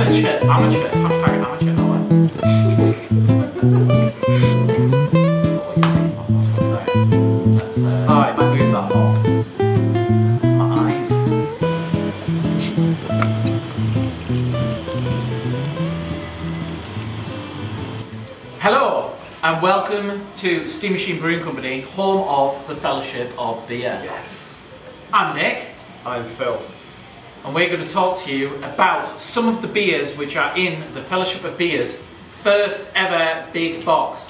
Amateur, hashtag amateur hour. Let's move that more. My eyes. Hello and welcome to Steam Machine Brewing Company, home of the Fellowship of Beer. Yes. I'm Nick. I'm Phil. And we're going to talk to you about some of the beers which are in the Fellowship of Beer's first ever big box.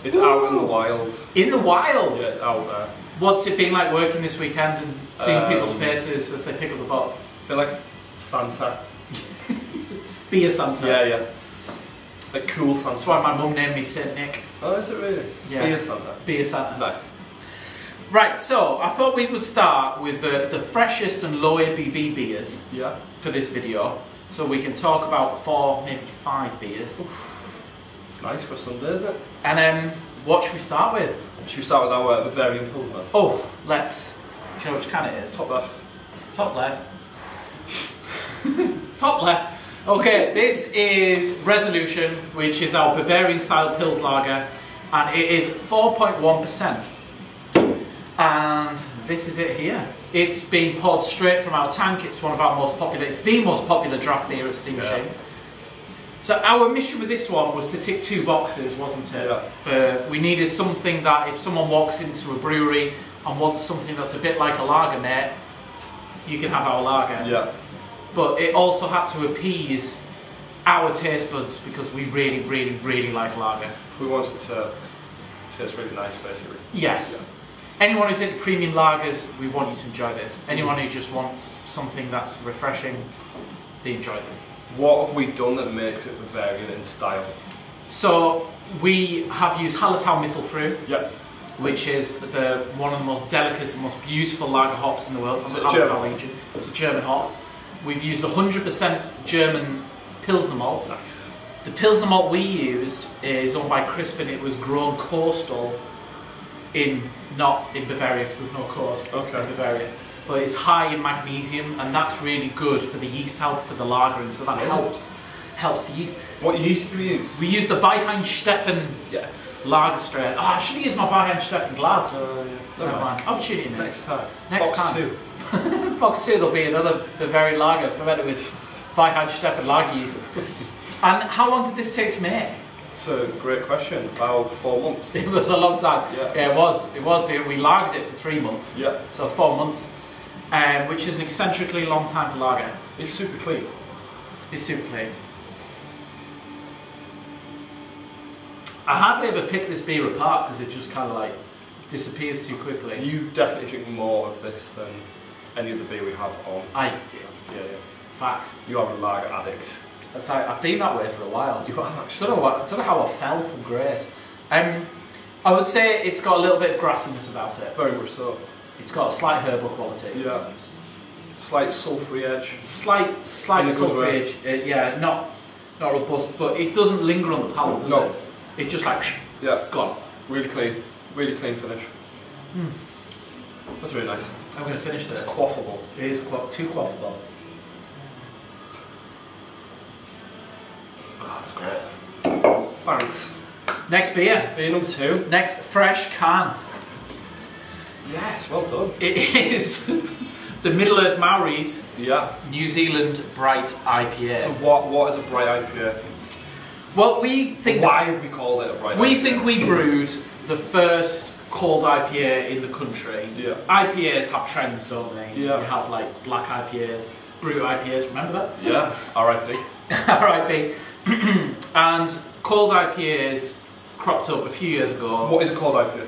It's out in the wild. In the wild? Yeah, it's out there. What's it been like working this weekend and seeing people's faces as they pick up the box? I feel like Santa. Beer Santa. Yeah. Like cool Santa. That's why my mum named me Saint Nick. Oh, is it really? Yeah. Beer Santa. Beer Santa. Nice. Right, so I thought we would start with the freshest and low ABV beers for this video. So we can talk about 4, maybe 5 beers. Oof. It's nice for a Sunday, isn't it? And what should we start with? Should we start with our Bavarian Pilsner? Oh, let's. Do you know which can it is? Top left. Top left. Top left. Okay, this is Resolution, which is our Bavarian-Style Pils Lager, and it is 4.1%. And this is it here. It's been poured straight from our tank. It's one of our most popular, it's the most popular draft beer at Steam Machine. So our mission with this one was to tick 2 boxes, wasn't it? Yeah. We needed something that if someone walks into a brewery and wants something that's a bit like a lager, mate, you can have our lager. Yeah. But it also had to appease our taste buds because we really, really, really like lager. We want it to taste really nice, basically. Yes. Yeah. Anyone who's into premium lagers, we want you to enjoy this. Anyone who just wants something that's refreshing, they enjoy this. What have we done that makes it Bavarian in style? So we have used Hallertau Mistelfrüh, Yeah. which is one of the most delicate and most beautiful lager hops in the world from the Is it Hallertau German? region. It's a German hop. We've used 100% German Pilsner malt. Nice. The Pilsner malt we used is owned by Crispin. It was grown coastal not in Bavaria because there's no coast in Bavaria. But it's high in magnesium and that's really good for the yeast health for the lagering, so that helps the yeast. What yeast do we use? We use the Weihenstephan lager strain. Oh, I should have used my Weihenstephan glass. Never mind. Opportunity next time. Next Box time. 2. Box 2 there'll be another Bavarian lager fermented with Weihenstephan lager yeast. And how long did this take to make? It's a great question. About 4 months. It was a long time. Yeah, it was. We lagered it for 3 months. Yeah. So 4 months, which is an eccentrically long time for lager. It's super clean. It's super clean. I hardly ever pick this beer apart because it just kind of like disappears too quickly. You definitely drink more of this than any other beer we have on. I do. Yeah. Fact. You are a lager addict. I've been that way for a while. You have actually. I don't know how I fell from grace. I would say it's got a little bit of grassiness about it. Very much so. It's got a slight herbal quality. Yeah. Slight sulphury edge. Slight sulphury edge. Yeah, not robust, but it doesn't linger on the palate, does it? It just like gone. Really clean finish. That's really nice. I'm going to finish this. It's quaffable. It is too quaffable. Oh, that's great. Thanks. Next beer. Beer number 2. Next fresh can. Yes, well done. It is the Middle Earth Maoris New Zealand Bright IPA. So what is a bright IPA? Well, we think... Why have we called it a bright IPA? We think we brewed the first cold IPA in the country. Yeah. IPAs have trends, don't they? Yeah. You have like black IPAs, brewed IPAs, remember that? Yeah, R.I.P. R.I.P. And cold IPAs cropped up a few years ago. What is a cold IPA?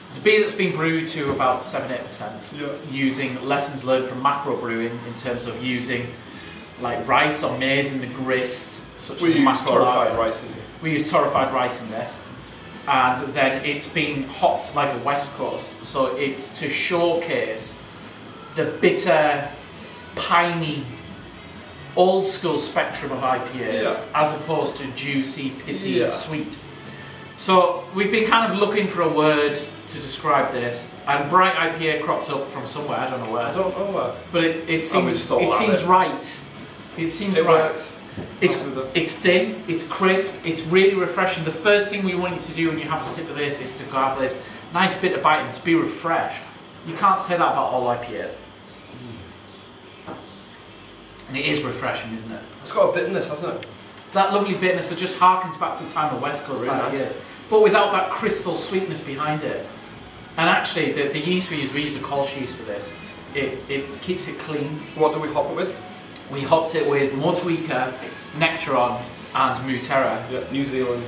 It's a beer that's been brewed to about 7-8%, using lessons learned from macro brewing in terms of using like rice or maize in the grist, such as macro torrefied rice in it. We use torrefied rice in this, and then it's been hopped like a West Coast, so it's to showcase the bitter, piney, old school spectrum of IPAs, as opposed to juicy, pithy, sweet. So we've been kind of looking for a word to describe this, and bright IPA cropped up from somewhere, I don't know where. I don't know where. But it seems right. It seems right. Works. It's thin, it's crisp, it's really refreshing. The first thing we want you to do when you have a sip of this is to go have this nice bit of bite and to be refreshed. You can't say that about all IPAs. And it is refreshing, isn't it? It's got a bitterness, hasn't it? That lovely bitterness that just harkens back to the time of West Coast Really IPAs. nice. But without that crystal sweetness behind it. And actually, the yeast we use a Kolsch yeast for this. It keeps it clean. What do we hop it with? We hopped it with Motueka, Nectaron and Mutera. Yeah, New Zealand.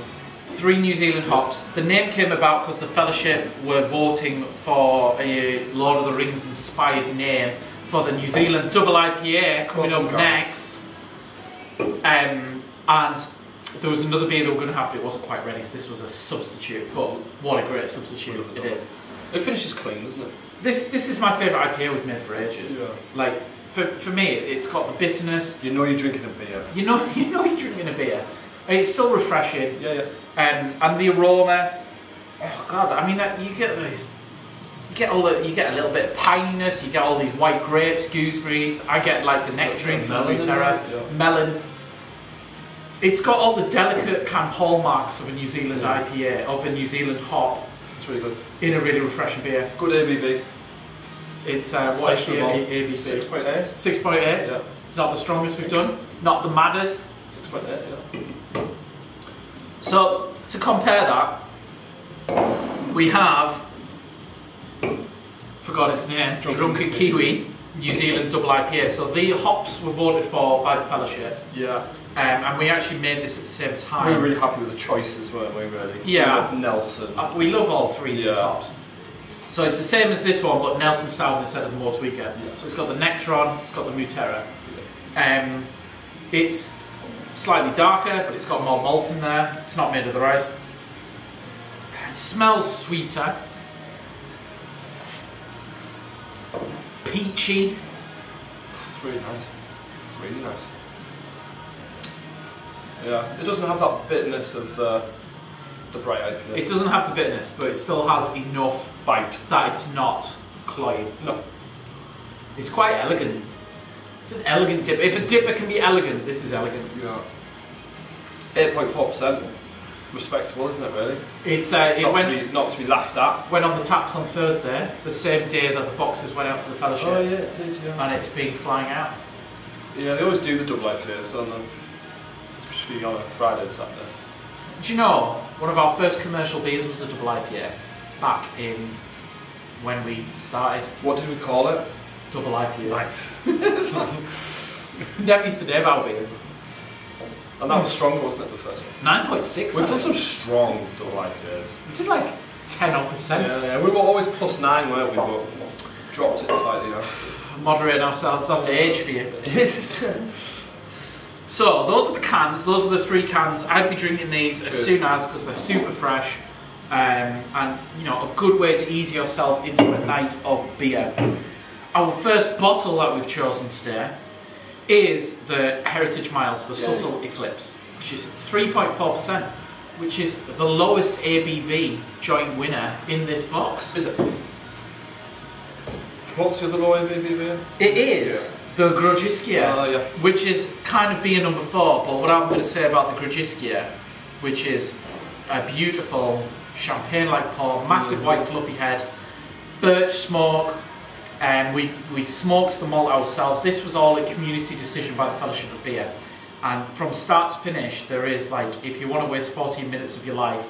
3 New Zealand hops. The name came about because the Fellowship were voting for a Lord of the Rings inspired name for the New Zealand double IPA coming up next. And there was another beer they were going to have, but it wasn't quite ready, so this was a substitute. But what a great substitute it is. It finishes clean, doesn't it? This is my favourite IPA we've made for ages. Yeah. Like, for me, it's got the bitterness. You know you're drinking a beer. You know you're drinking a beer. And it's still refreshing. Yeah, yeah. And the aroma, oh god! I mean, you get this, you get a little bit of pininess. You get all these white grapes, gooseberries. I get like the nectarine from the Mutera, melon. It's got all the delicate kind of hallmarks of a New Zealand IPA, of a New Zealand hop. It's really good. In a really refreshing beer. Good ABV. It's what is the ABV? 6.8. 6.8. Yeah. It's not the strongest we've done. Not the maddest. 6.8. Yeah. So to compare that, we have, forgot its name, Drunken Kiwi, New Zealand double IPA. So the hops were voted for by the Fellowship. Yeah. And we actually made this at the same time. We were really happy with the choices, weren't we, really? Yeah. We love Nelson. We love all 3 of these hops. So it's the same as this one, but Nelson South instead of the Motueka. Yeah. So it's got the Nectaron, it's got the Mutera. Yeah. It's slightly darker, but it's got more malt in there. It's not made of the rice. It smells sweeter. Peachy. It's really nice. It's really nice. Yeah, it doesn't have that bitterness of the bright IPA. It doesn't have the bitterness, but it still has enough bite that it's not cloying. No. It's quite elegant. It's an elegant dip. If a dipper can be elegant, this is elegant. Yeah. 8.4%. Respectable, isn't it, really? It's not to be laughed at. Went on the taps on Thursday, the same day that the boxes went out to the Fellowship. Oh yeah, it did, yeah. And it's been flying out. Yeah, they always do the double IPAs on them. Especially on a Friday and Saturday. Do you know, one of our first commercial beers was a double IPA back in when we started. What did we call it? Double IPA. Nice. Never used to name our beers. And that was stronger, wasn't it, the first one? 9.6. We've done some strong double IPAs. We did like 10%. Yeah, we were always +9, weren't we? But dropped it slightly now. Moderating ourselves, that's age for you. So, those are the cans, those are the 3 cans. I'd be drinking these as soon as, because they're super fresh. And, you know, a good way to ease yourself into a night of beer. Our first bottle that we've chosen today is the Heritage Mild, the Subtle Eclipse, which is 3.4%, which is the lowest ABV joint winner in this box. Is it? What's the other low ABV beer? It is the Grodziskia, which is kind of beer number 4, but what I'm going to say about the Grodziskia, which is a beautiful champagne-like pour, massive white fluffy head, birch smoke, and we smoked the malt ourselves. This was all a community decision by the Fellowship of Beer. And from start to finish, there is like, if you want to waste 14 minutes of your life,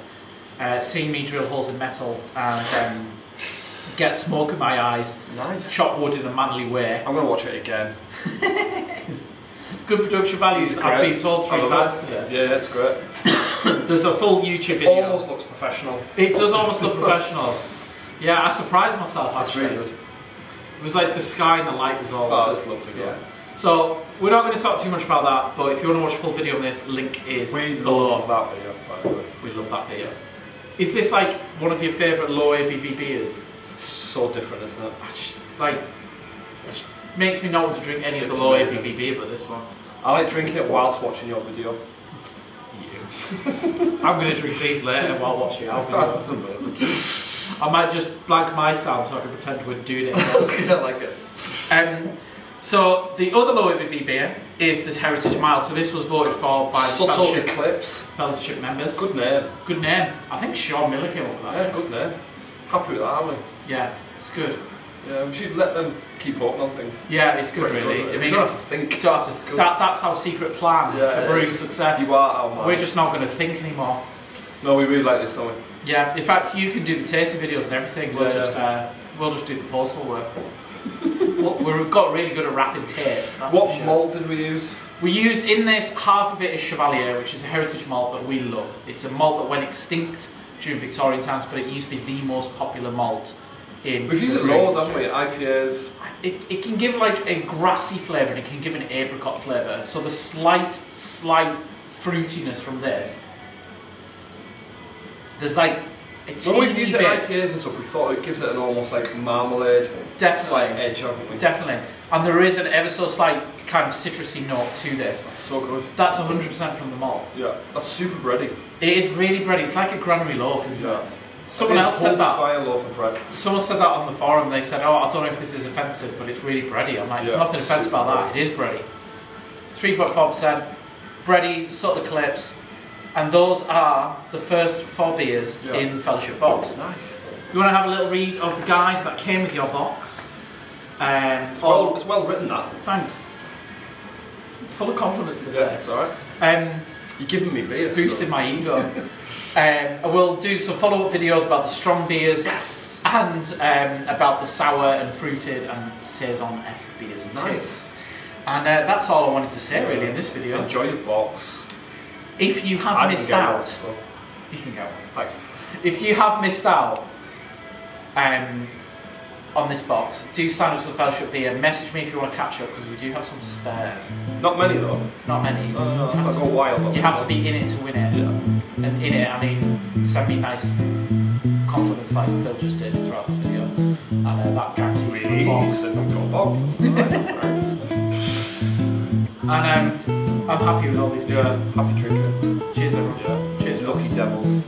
seeing me drill holes in metal and get smoke in my eyes, chop wood in a manly way. I'm going to watch it again. Good production values, I've been told 3 times today. Yeah, that's great. There's a full YouTube video. Almost looks professional. It does almost look professional. Yeah, I surprised myself actually. That's really good. It was like the sky and the light was all. Oh, that's lovely. Yeah. So we're not going to talk too much about that, but if you want to watch a full video on this, link is below. We love that beer, by the way. We love that beer. Is this like one of your favourite low ABV beers? It's so different, isn't it? It just makes me not want to drink any of the low ABV beer, but this one. I like drinking it whilst watching your video. I'm going to drink these later while watching our video. I might just blank my sound so I can pretend we're doing it again. Okay, I like it. So the other low ABV beer is this heritage mild. So this was voted for by the Eclipse. Fellowship members. Good name. Good name. I think Sean Miller came up with that. Yeah, good name. Happy with that, aren't we? Yeah, it's good. Yeah, we should let them keep voting on things. Yeah, it's good, Pretty really. good, I mean, you don't have to think. You don't have to. That's our secret plan for brewing success. You are our man. We're just not going to think anymore. No, we really like this, don't we? Yeah. In fact, you can do the tasting videos and everything. We'll just do the postal work. We've got really good at wrapping tape. What malt did we use? We used in this, half of it is Chevalier, which is a heritage malt that we love. It's a malt that went extinct during Victorian times, but it used to be the most popular malt in. We've used it loads, haven't we? IPAs. It can give like a grassy flavour and it can give an apricot flavour. So the slight fruitiness from this. There's like a when we've used it in IPAs and stuff, we thought it gives it an almost like marmalade slight edge, haven't we? Definitely. And there is an ever so slight kind of citrusy note to this. That's so good. That's 100% from the malt. Yeah, that's super bready. It is really bready. It's like a granary loaf, isn't it? Someone else said that. By a loaf of bread. Someone said that on the forum. They said, "Oh, I don't know if this is offensive, but it's really bready." I'm like, "There's nothing offensive about that. It is bready." 3.4%, bready, subtle Eclipse, and those are the first 4 beers in the Fellowship box. Nice. You want to have a little read of the guide that came with your box? It's well written, that. Thanks. Full of compliments today. Yeah, it's alright. You're giving me beer. Boosted my ego. I will do some follow-up videos about the strong beers and about the sour and fruited and saison-esque beers too. And that's all I wanted to say really in this video. Enjoy your box. If you have missed out, you can go. Thanks. If you have missed out on this box, do sign up to the Fellowship beer. Message me if you want to catch up because we do have some spares. Not many though. Not many. No, that's like a while. You have to be in it to win it. Yeah. And in it, I mean, send me nice compliments like Phil just did throughout this video. And that guarantees you a box. I've got a box. And I'm happy with all these beers. Yeah, happy drinking. Cheers everyone. Yeah. Cheers. Lucky devils.